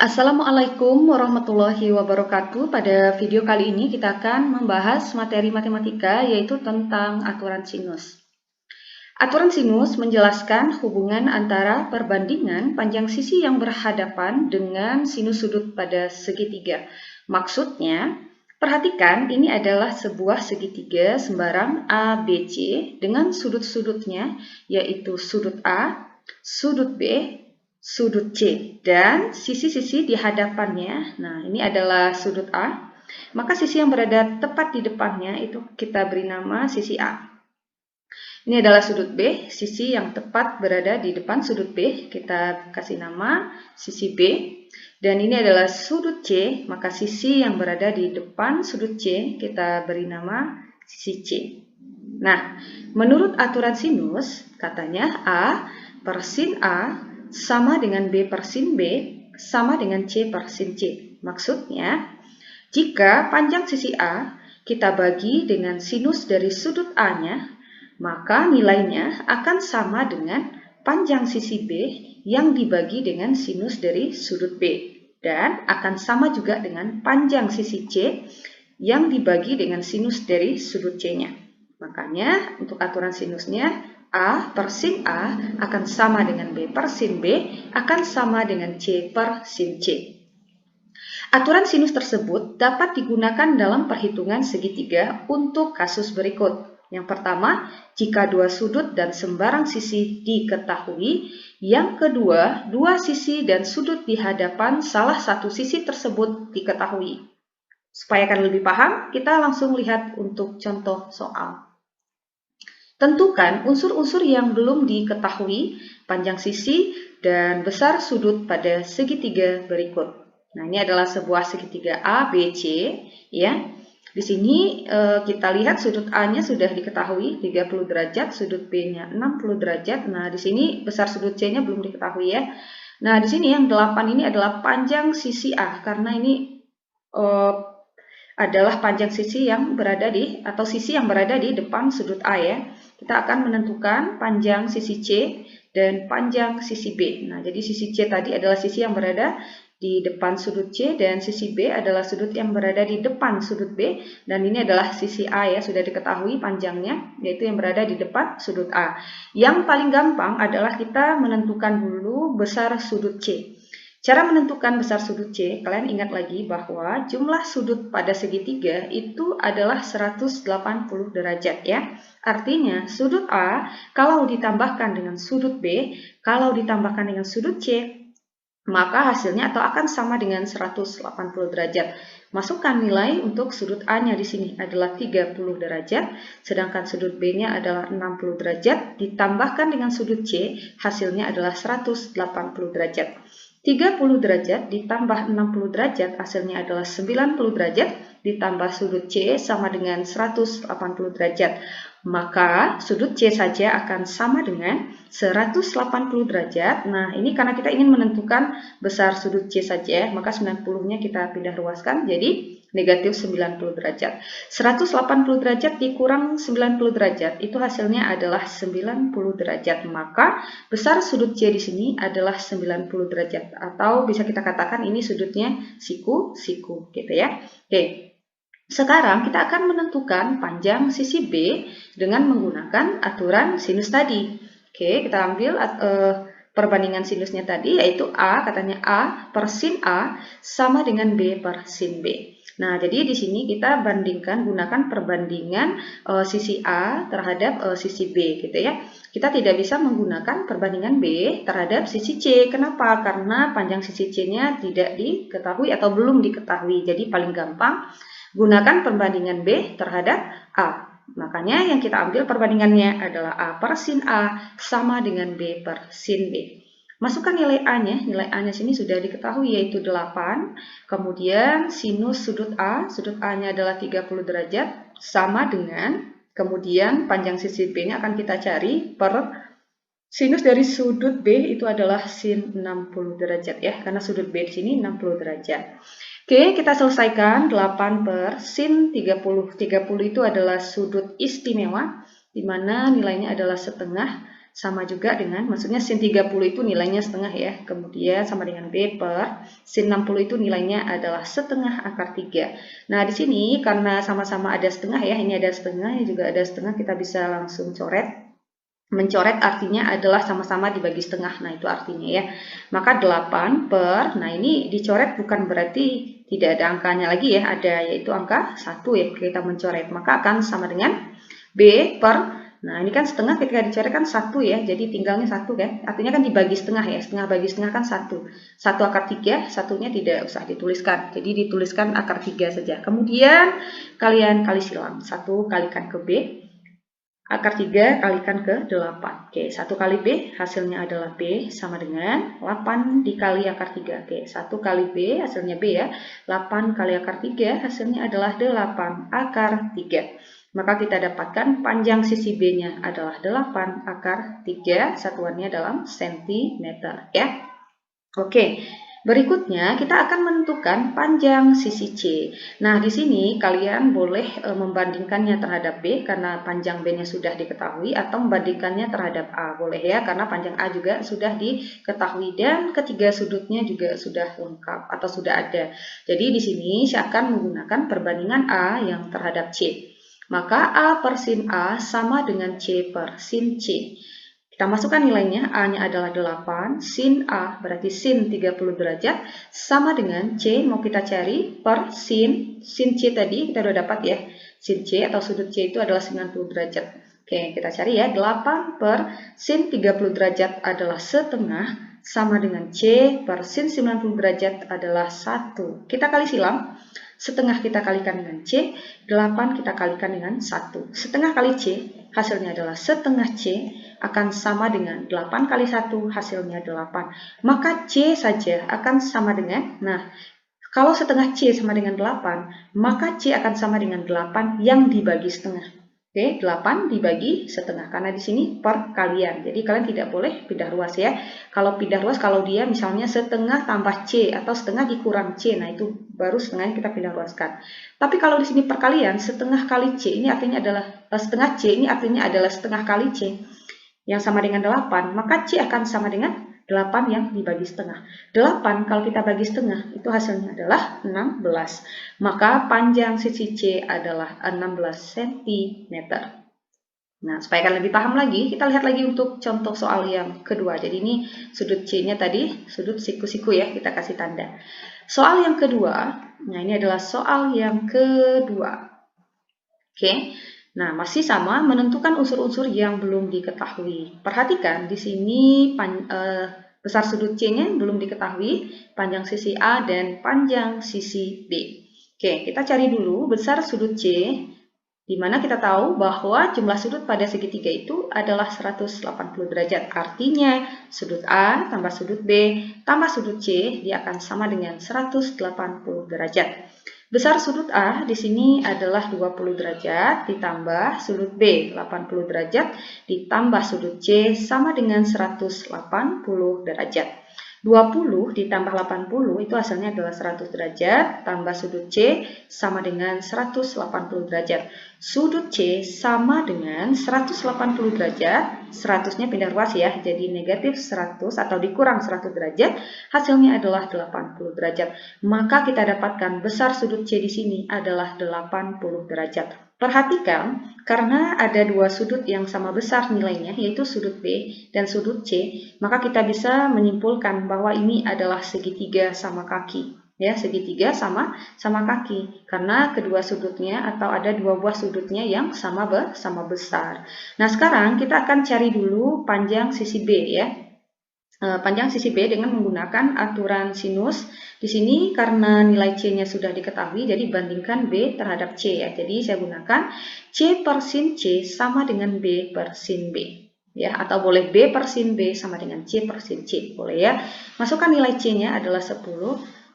Assalamualaikum warahmatullahi wabarakatuh. Pada video kali ini kita akan membahas materi matematika yaitu tentang aturan sinus. Aturan sinus menjelaskan hubungan antara perbandingan panjang sisi yang berhadapan dengan sinus sudut pada segitiga. Maksudnya, perhatikan ini adalah sebuah segitiga sembarang ABC dengan sudut-sudutnya yaitu sudut A, sudut B, sudut C, dan sisi-sisi di hadapannya. Nah, ini adalah sudut A. Maka sisi yang berada tepat di depannya itu kita beri nama sisi A. Ini adalah sudut B, sisi yang tepat berada di depan sudut B, kita kasih nama sisi B. Dan ini adalah sudut C, maka sisi yang berada di depan sudut C, kita beri nama sisi C. Nah, menurut aturan sinus, katanya A per sin A sama dengan B per sin B sama dengan C per sin C. Maksudnya, jika panjang sisi A kita bagi dengan sinus dari sudut A-nya, maka nilainya akan sama dengan panjang sisi B yang dibagi dengan sinus dari sudut B. Dan akan sama juga dengan panjang sisi C yang dibagi dengan sinus dari sudut C-nya. Makanya, untuk aturan sinusnya, A per sin A akan sama dengan B per sin B akan sama dengan C per sin C. Aturan sinus tersebut dapat digunakan dalam perhitungan segitiga untuk kasus berikut. Yang pertama, jika dua sudut dan sembarang sisi diketahui. Yang kedua, dua sisi dan sudut di hadapan salah satu sisi tersebut diketahui. Supaya kalian lebih paham, kita langsung lihat untuk contoh soal. Tentukan unsur-unsur yang belum diketahui, panjang sisi, dan besar sudut pada segitiga berikut. Nah, ini adalah sebuah segitiga ABC, ya. Di sini kita lihat sudut A-nya sudah diketahui 30 derajat, sudut B-nya 60 derajat. Nah, di sini besar sudut C-nya belum diketahui ya. Nah, di sini yang 8 ini adalah panjang sisi A karena ini adalah panjang sisi yang berada di atau sisi yang berada di depan sudut A ya. Kita akan menentukan panjang sisi C dan panjang sisi B. Nah, jadi sisi C tadi adalah sisi yang berada di depan sudut C dan sisi B adalah sudut yang berada di depan sudut B dan ini adalah sisi A ya, sudah diketahui panjangnya yaitu yang berada di depan sudut A. Yang paling gampang adalah kita menentukan dulu besar sudut C. Cara menentukan besar sudut C, kalian ingat lagi bahwa jumlah sudut pada segitiga itu adalah 180 derajat ya. Artinya sudut A kalau ditambahkan dengan sudut B, kalau ditambahkan dengan sudut C, maka hasilnya atau akan sama dengan 180 derajat. Masukkan nilai untuk sudut A-nya di sini adalah 30 derajat, sedangkan sudut B-nya adalah 60 derajat, ditambahkan dengan sudut C, hasilnya adalah 180 derajat. 30 derajat ditambah 60 derajat hasilnya adalah 90 derajat ditambah sudut C sama dengan 180 derajat. Maka sudut C saja akan sama dengan 180 derajat. Nah, ini karena kita ingin menentukan besar sudut C saja, maka 90-nya kita pindah ruaskan jadi negatif 90 derajat. 180 derajat dikurang 90 derajat, itu hasilnya adalah 90 derajat. Maka besar sudut C di sini adalah 90 derajat. Atau bisa kita katakan ini sudutnya siku-siku gitu ya. Oke. Sekarang kita akan menentukan panjang sisi B dengan menggunakan aturan sinus tadi. Oke, kita ambil perbandingan sinusnya tadi yaitu A, katanya A per sin A sama dengan B per sin B. Nah, jadi di sini kita bandingkan, gunakan perbandingan sisi A terhadap sisi B gitu ya. Kita tidak bisa menggunakan perbandingan B terhadap sisi C. Kenapa? Karena panjang sisi C-nya tidak diketahui atau belum diketahui. Jadi paling gampang gunakan perbandingan B terhadap A. Makanya yang kita ambil perbandingannya adalah A per sin A sama dengan B per sin B. Masukkan nilai A-nya, nilai A-nya sini sudah diketahui yaitu 8. Kemudian sinus sudut A-nya adalah 30 derajat sama dengan, kemudian panjang sisi B-nya akan kita cari per sinus dari sudut B itu adalah sin 60 derajat ya, karena sudut B di sini 60 derajat. Oke, kita selesaikan 8 per sin 30. 30 itu adalah sudut istimewa, di mana nilainya adalah setengah. sama juga dengan, maksudnya sin 30 itu nilainya setengah ya, kemudian sama dengan B per sin 60 itu nilainya adalah setengah akar 3. Nah di sini karena sama-sama ada setengah ya, ini ada setengah, ini juga ada setengah, kita bisa langsung coret. Mencoret artinya adalah sama-sama dibagi setengah, nah itu artinya ya. Maka 8 per, nah ini dicoret bukan berarti tidak ada angkanya lagi ya, ada yaitu angka 1 ya, kita mencoret. Maka akan sama dengan B per, nah ini kan setengah ketika dicoret kan 1 ya, jadi tinggalnya 1 kan, artinya kan dibagi setengah ya, setengah bagi setengah kan 1. 1 akar 3, satunya tidak usah dituliskan, jadi dituliskan akar 3 saja. Kemudian kalian kali silang, 1 kalikan ke B, akar 3 kalikan ke 8. Oke, 1 kali B hasilnya adalah B sama dengan 8 dikali akar 3. Oke, 1 kali B hasilnya B ya, 8 kali akar 3 hasilnya adalah 8 akar 3. Maka kita dapatkan panjang sisi B-nya adalah 8 akar 3, satuannya dalam sentimeter ya. Oke, berikutnya kita akan menentukan panjang sisi C. Nah, di sini kalian boleh membandingkannya terhadap B karena panjang B-nya sudah diketahui, atau membandingkannya terhadap A, boleh ya, karena panjang A juga sudah diketahui dan ketiga sudutnya juga sudah lengkap atau sudah ada. Jadi di sini saya akan menggunakan perbandingan A yang terhadap C. Maka A per sin A sama dengan C per sin C. Kita masukkan nilainya, A-nya adalah 8, sin A berarti sin 30 derajat, sama dengan C, mau kita cari per sin C tadi, kita sudah dapat ya, sin C atau sudut C itu adalah 90 derajat. Oke, kita cari ya, 8 per sin 30 derajat adalah setengah, sama dengan C per sin 90 derajat adalah 1. Kita kali silang. Setengah kita kalikan dengan C, 8 kita kalikan dengan 1. Setengah kali C, hasilnya adalah setengah C, akan sama dengan 8 kali 1, hasilnya 8. Maka C saja akan sama dengan, nah, kalau setengah C sama dengan 8, maka C akan sama dengan 8 yang dibagi setengah. Oke, 8 dibagi setengah, karena di sini perkalian. Jadi kalian tidak boleh pindah ruas ya. Kalau pindah ruas, kalau dia misalnya setengah tambah C atau setengah dikurang C, nah itu baru setengahnya kita pindah ruaskan. Tapi kalau di sini perkalian, setengah kali C ini artinya adalah setengah C ini artinya adalah setengah kali C yang sama dengan 8, maka C akan sama dengan 8 yang dibagi setengah. 8 kalau kita bagi setengah itu hasilnya adalah 16. Maka panjang sisi C adalah 16 cm. Nah, supaya kalian lebih paham lagi, kita lihat lagi untuk contoh soal yang kedua. Jadi ini sudut C-nya tadi, sudut siku-siku ya, kita kasih tanda. Soal yang kedua, nah ini adalah soal yang kedua. Oke. Nah, masih sama, menentukan unsur-unsur yang belum diketahui. Perhatikan, di sini besar sudut C-nya belum diketahui, panjang sisi A dan panjang sisi B. Oke, kita cari dulu besar sudut C, di mana kita tahu bahwa jumlah sudut pada segitiga itu adalah 180 derajat. Artinya, sudut A tambah sudut B tambah sudut C, dia akan sama dengan 180 derajat. Besar sudut A di sini adalah 20 derajat ditambah sudut B 80 derajat ditambah sudut C sama dengan 180 derajat. 20 ditambah 80 itu hasilnya adalah 100 derajat tambah sudut C sama dengan 180 derajat. Sudut C sama dengan 180 derajat, 100-nya pindah ruas ya, jadi negatif 100 atau dikurang 100 derajat, hasilnya adalah 80 derajat. Maka kita dapatkan besar sudut C di sini adalah 80 derajat. Perhatikan, karena ada dua sudut yang sama besar nilainya, yaitu sudut B dan sudut C, maka kita bisa menyimpulkan bahwa ini adalah segitiga sama kaki. Ya, segitiga sama kaki, karena kedua sudutnya atau ada dua buah sudutnya yang sama besar. Nah, sekarang kita akan cari dulu panjang sisi B ya. Panjang sisi B dengan menggunakan aturan sinus. Di sini karena nilai C-nya sudah diketahui, jadi bandingkan B terhadap C ya. Jadi saya gunakan C per sin C sama dengan B per sin B. Ya, atau boleh B per sin B sama dengan C per sin C, boleh ya. Masukkan nilai C-nya adalah 10.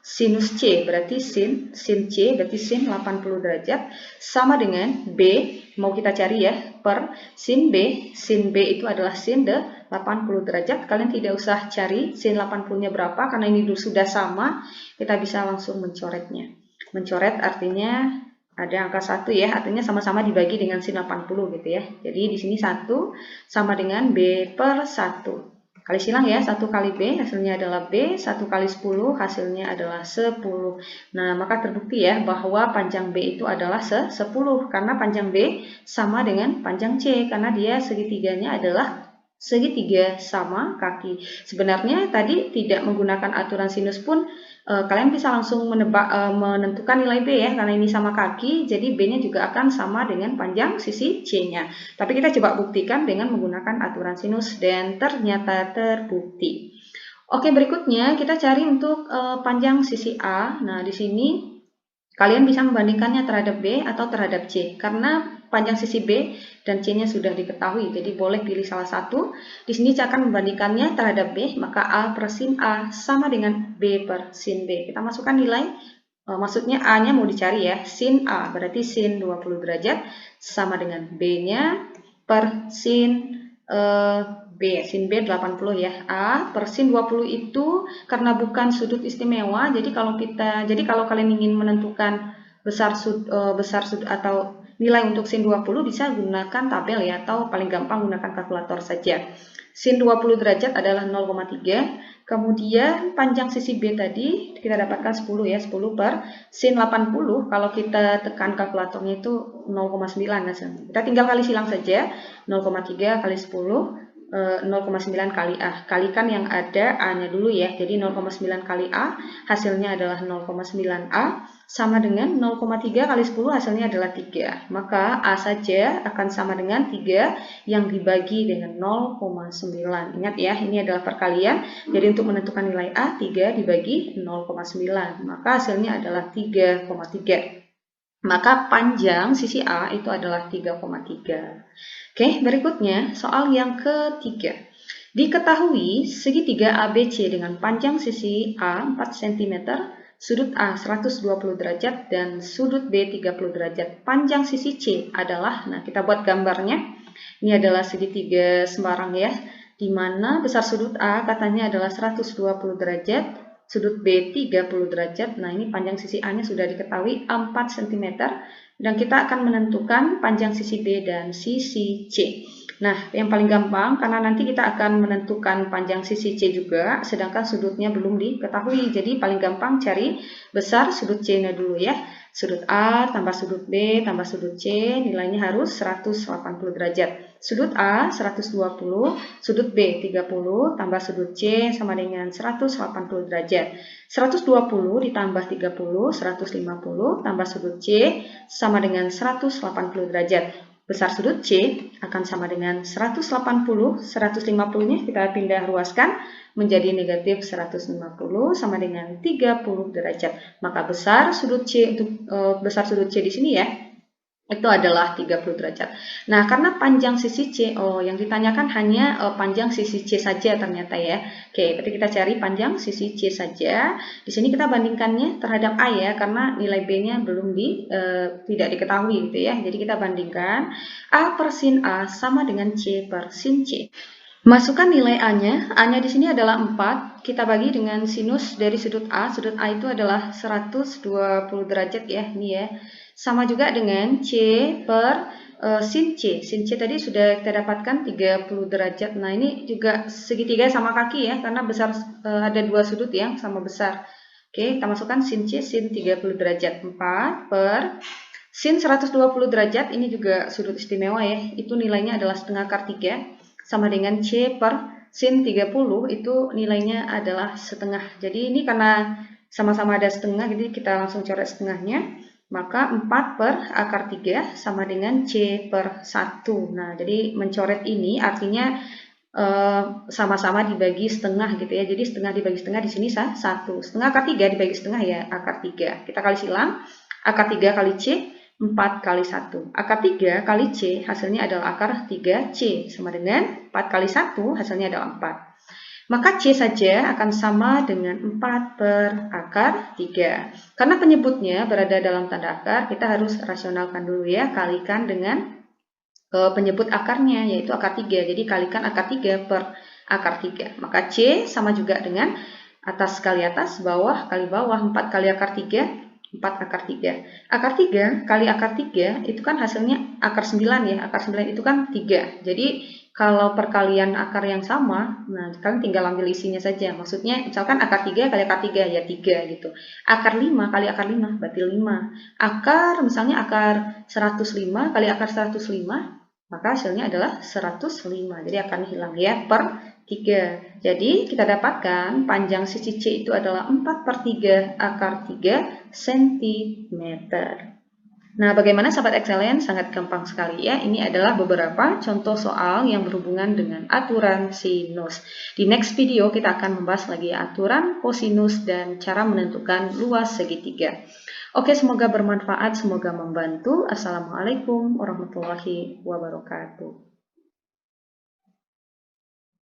Sinus C berarti sin C berarti sin 80 derajat sama dengan B, mau kita cari ya, per sin B itu adalah sin 80 derajat. Kalian tidak usah cari sin 80-nya berapa karena ini sudah sama, kita bisa langsung mencoretnya. Mencoret artinya ada angka 1 ya, artinya sama-sama dibagi dengan sin 80 gitu ya. Jadi di sini 1 sama dengan B per 1. Kali silang ya, 1 kali B hasilnya adalah B, 1 kali 10 hasilnya adalah 10. Nah, maka terbukti ya bahwa panjang B itu adalah 10 karena panjang B sama dengan panjang C karena dia segitiganya adalah segitiga sama kaki. Sebenarnya tadi tidak menggunakan aturan sinus pun kalian bisa langsung menentukan nilai B ya, karena ini sama kaki, jadi B-nya juga akan sama dengan panjang sisi C-nya. Tapi kita coba buktikan dengan menggunakan aturan sinus dan ternyata terbukti. Oke, berikutnya kita cari untuk panjang sisi A. Nah, di sini kalian bisa membandingkannya terhadap B atau terhadap C, karena panjang sisi B dan C-nya sudah diketahui, jadi boleh pilih salah satu. Di sini saya akan membandingkannya terhadap B, maka A per sin A sama dengan B per sin B. Kita masukkan nilai, maksudnya A-nya mau dicari ya, sin A, berarti sin 20 derajat sama dengan B-nya per sin B, sin B 80 ya. A per sin 20 itu karena bukan sudut istimewa, jadi kalau kalian ingin menentukan besar sudut atau nilai untuk sin 20 bisa gunakan tabel ya, atau paling gampang gunakan kalkulator saja. Sin 20 derajat adalah 0,3. Kemudian panjang sisi B tadi kita dapatkan 10 ya, 10 per sin 80. Kalau kita tekan kalkulatornya itu 0,9 hasilnya. Kita tinggal kali silang saja. 0,3 kali 10 0,9 kali A. Kalikan yang ada A-nya dulu ya. Jadi 0,9 kali A hasilnya adalah 0,9A sama dengan 0,3 kali 10 hasilnya adalah 3. Maka A saja akan sama dengan 3 yang dibagi dengan 0,9. Ingat ya, ini adalah perkalian. Jadi untuk menentukan nilai A, 3 dibagi 0,9. Maka hasilnya adalah 3,3. Maka panjang sisi A itu adalah 3,3. Oke, berikutnya soal yang ketiga. Diketahui segitiga ABC dengan panjang sisi A 4 cm, sudut A 120 derajat, dan sudut B 30 derajat. Panjang sisi C adalah, nah kita buat gambarnya, ini adalah segitiga sembarang ya, di mana besar sudut A katanya adalah 120 derajat, sudut B 30 derajat. Nah ini panjang sisi A-nya sudah diketahui 4 cm. Dan kita akan menentukan panjang sisi B dan sisi C. Nah, yang paling gampang karena nanti kita akan menentukan panjang sisi C juga, sedangkan sudutnya belum diketahui. Jadi paling gampang cari besar sudut C-nya dulu ya. Sudut A tambah sudut B tambah sudut C nilainya harus 180 derajat. Sudut A 120, sudut B 30 tambah sudut C sama dengan 180 derajat. 120 ditambah 30, 150 tambah sudut C sama dengan 180 derajat. Besar sudut C akan sama dengan 180, 150-nya kita pindah ruaskan menjadi negatif 150 sama dengan 30 derajat. Maka besar sudut C di sini ya, itu adalah 30 derajat. Nah, karena panjang sisi C, yang ditanyakan hanya panjang sisi C saja ternyata ya. Oke, berarti kita cari panjang sisi C saja. Di sini kita bandingkannya terhadap A ya, karena nilai B-nya belum tidak diketahui gitu ya. Jadi kita bandingkan A per sin A sama dengan C per sin C. Masukkan nilai A-nya. A-nya di sini adalah 4. Kita bagi dengan sinus dari sudut A. Sudut A itu adalah 120 derajat ya, ini ya. Sama juga dengan C per sin C. Sin C tadi sudah kita dapatkan 30 derajat. Nah, ini juga segitiga sama kaki ya, karena besar ada dua sudut yang sama besar. Oke, kita masukkan sin C, sin 30 derajat. 4 per sin 120 derajat, ini juga sudut istimewa ya. Itu nilainya adalah setengah akar 3. Sama dengan C per sin 30, itu nilainya adalah setengah. Jadi ini karena sama-sama ada setengah, jadi kita langsung coret setengahnya. Maka 4 per akar 3 sama dengan C per 1. Nah, jadi mencoret ini artinya sama-sama dibagi setengah gitu ya. Jadi setengah dibagi setengah di sini 1. Setengah akar 3 dibagi setengah ya, akar 3. Kita kali silang, akar 3 kali C, 4 kali 1. Akar 3 kali C hasilnya adalah akar 3C sama dengan 4 kali 1 hasilnya adalah 4. Maka C saja akan sama dengan 4 per akar 3. Karena penyebutnya berada dalam tanda akar, kita harus rasionalkan dulu ya, kalikan dengan penyebut akarnya, yaitu akar 3. Jadi kalikan akar 3 per akar 3. Maka C sama juga dengan atas kali atas, bawah kali bawah, 4 kali akar 3 4 akar 3. Akar 3 kali akar 3 itu kan hasilnya akar 9 ya. Akar 9 itu kan 3. Jadi kalau perkalian akar yang sama, nah kalian tinggal ambil isinya saja. Maksudnya misalkan akar 3 kali akar 3 ya 3 gitu. Akar 5 kali akar 5 berarti 5. Akar misalnya akar 105 kali akar 105 maka hasilnya adalah 105. Jadi akan hilang ya per 3. Jadi kita dapatkan panjang sisi C itu adalah 4/3 akar 3 cm. Nah, bagaimana sahabat excellent? Sangat gampang sekali ya. Ini adalah beberapa contoh soal yang berhubungan dengan aturan sinus. Di next video kita akan membahas lagi aturan kosinus dan cara menentukan luas segitiga. Oke, semoga bermanfaat, semoga membantu. Assalamualaikum warahmatullahi wabarakatuh.